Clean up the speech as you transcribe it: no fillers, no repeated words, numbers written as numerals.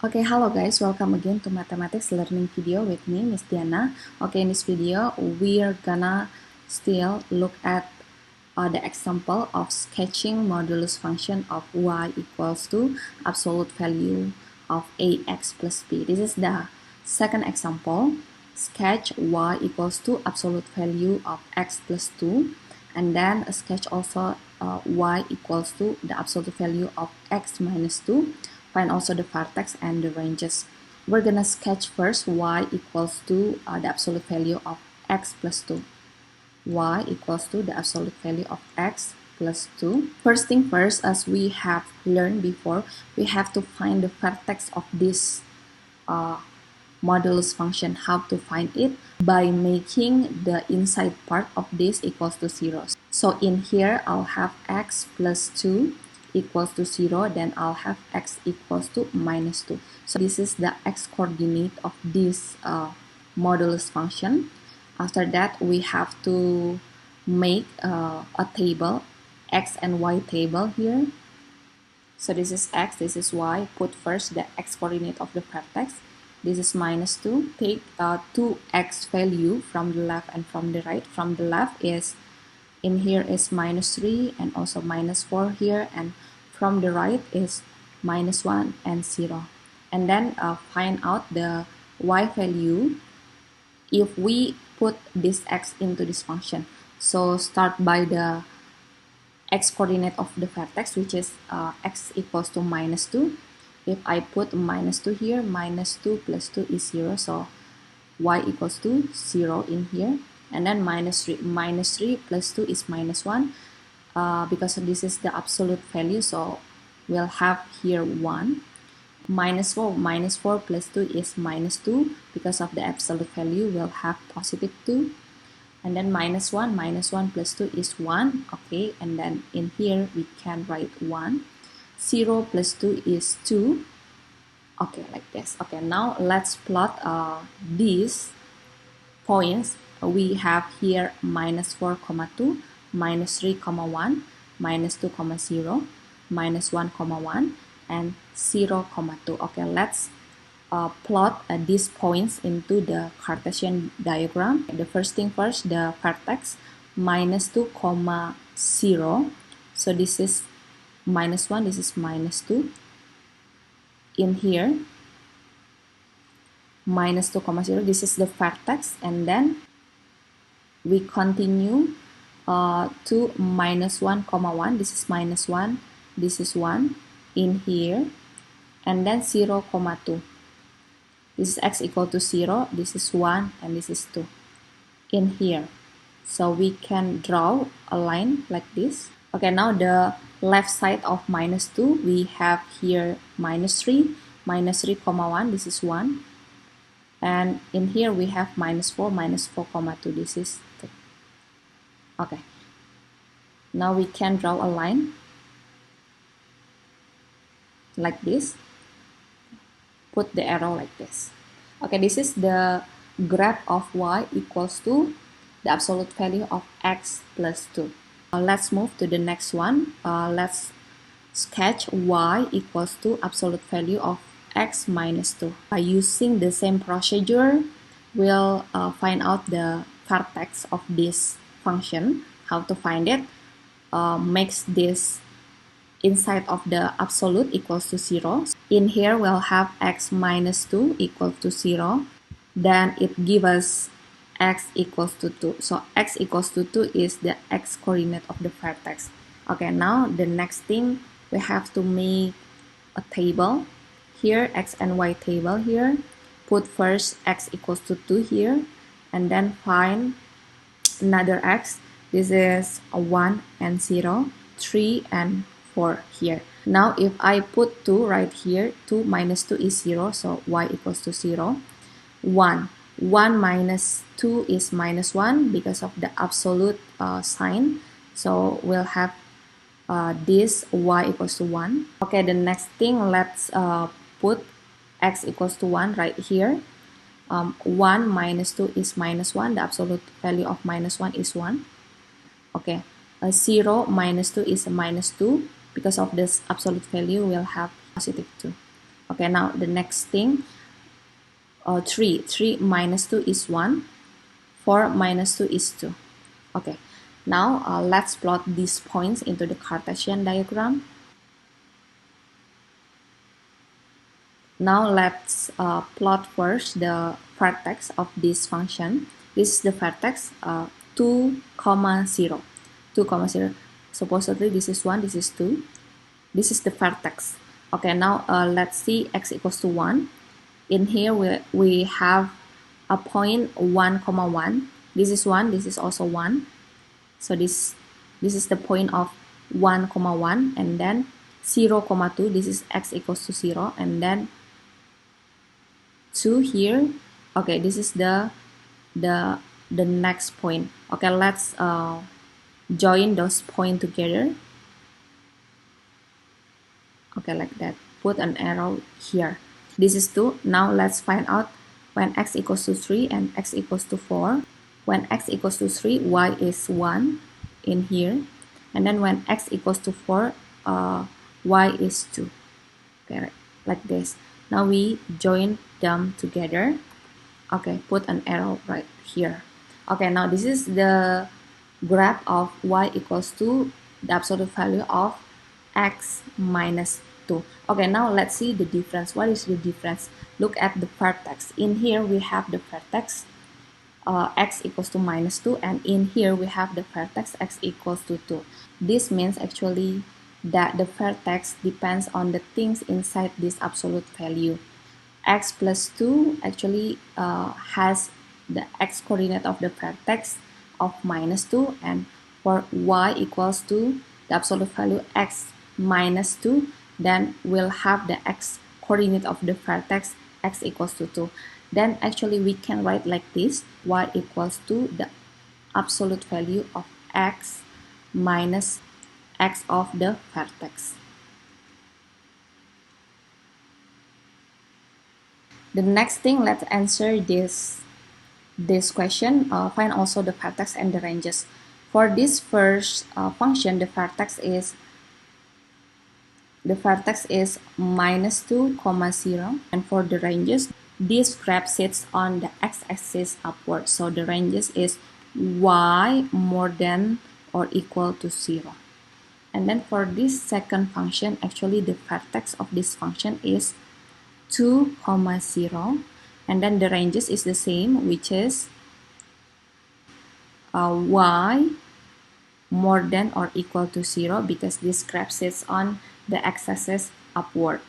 Okay, hello guys, welcome again to mathematics learning video with me, Miss Diana. Okay, in this video, we're gonna still look at the example of sketching modulus function of y equals to absolute value of ax plus b. This is the second example. Sketch y equals to absolute value of x plus 2, and then sketch also y equals to the absolute value of x minus 2. Find also the vertex and the ranges. We're gonna sketch first y equals to the absolute value of x plus 2. Y equals to the absolute value of x plus 2. First thing first, as we have learned before, we have to find the vertex of this modulus function. How to find it? By making the inside part of this equals to 0. So in here, I'll have x plus 2 equals to 0, then I'll have x equals to minus 2. So this is the x coordinate of this modulus function. After that, we have to make a table, x and y table here. So this is x, this is y. Put first the x coordinate of the vertex. This is minus 2. Take 2x value from the left and from the right. From the left is, in here is minus 3 and also minus 4 here, and from the right is minus 1 and 0. And then find out the y value if we put this x into this function. So start by the x coordinate of the vertex, which is x equals to minus 2. If I put minus 2 here, minus 2 plus 2 is 0, so y equals to 0 in here. And then minus 3 plus 2 is minus 1. Because this is the absolute value, so we'll have here 1. Minus 4 plus 2 is minus 2. Because of the absolute value, we'll have positive 2. And then minus 1 plus 2 is 1. Okay, and then in here we can write 1. 0 plus 2 is 2. Okay, like this. Okay, now let's plot these points. We have here minus 4, 2, minus 3, 1, minus 2, 0, minus 1, 1, and 0, 2. Okay, let's plot these points into the Cartesian diagram. The first thing first, the vertex minus 2, 0. So this is minus 1, this is minus 2. In here, minus 2, 0, this is the vertex, and then we continue to minus 1, 1. This is minus 1, this is 1 in here, and then 0, 2. This is x equal to 0, this is 1, and this is 2 in here. So we can draw a line like this. Okay, now the left side of minus 2, we have here minus 3, 1, this is 1. And in here we have minus 4, 2, this is 2. Okay, now we can draw a line like this. Put the arrow like this. Okay, this is the graph of y equals to the absolute value of x plus 2. Let's move to the next one. Let's sketch y equals to absolute value of x minus 2. By using the same procedure, we'll find out the vertex of this function. How to find it? Makes this inside of the absolute equals to 0. In here, we'll have x minus 2 equals to 0. Then it gives us x equals to 2. So x equals to 2 is the x coordinate of the vertex. Okay, now the next thing, we have to make a table. Here, x and y table here. Put first x equals to 2 here, and then find another x. This is a 1 and 0, 3 and 4 here. Now if I put 2 right here, 2 minus 2 is 0, so y equals to 0. 1 minus 2 is minus 1 because of the absolute sign. So we'll have this y equals to 1. Okay, the next thing, let's put x equals to 1 right here. 1 minus 2 is minus 1. The absolute value of minus 1 is 1. Okay, 0 minus 2 is minus 2. Because of this absolute value, we'll have positive 2. Okay, now the next thing, 3 minus 2 is 1, 4 minus 2 is 2. Okay, now let's plot these points into the Cartesian diagram. Now let's plot first the vertex of this function. This is the vertex 2, 0. 2, 0. Supposedly this is 1, this is 2. This is the vertex. Okay, now let's see x equals to 1. In here we have a point 1, 1. This is 1, this is also 1. So this is the point of 1, 1, and then 0, 2. This is x equals to 0, and then 2 here. Okay, this is the next point. Okay, let's join those points together. Okay, like that. Put an arrow here. This is 2. Now let's find out when x equals to 3 and x equals to 4. When x equals to 3, y is 1 in here. And then when x equals to 4, y is 2. Okay, like this. Now we join them together. Okay, put an arrow right here. Okay, now this is the graph of y equals to the absolute value of x minus 2. Okay, now let's see the difference. What is the difference? Look at the vertex. In here we have the vertex x equals to minus 2, and in here we have the vertex x equals to 2. This means actually that the vertex depends on the things inside this absolute value. X plus 2 actually has the x coordinate of the vertex of minus 2, and for y equals to the absolute value x minus 2, then we'll have the x coordinate of the vertex x equals to 2. Then actually we can write like this: y equals to the absolute value of x minus x of the vertex. The next thing, let's answer this question. Find also the vertex and the ranges. For this first function, the vertex is minus 2, 0, and for the ranges, this graph sits on the x-axis upward. So the ranges is y more than or equal to 0. And then for this second function, actually the vertex of this function is 2, 0, and then the ranges is the same, which is y more than or equal to 0, because this graph sits on the x-axis upward.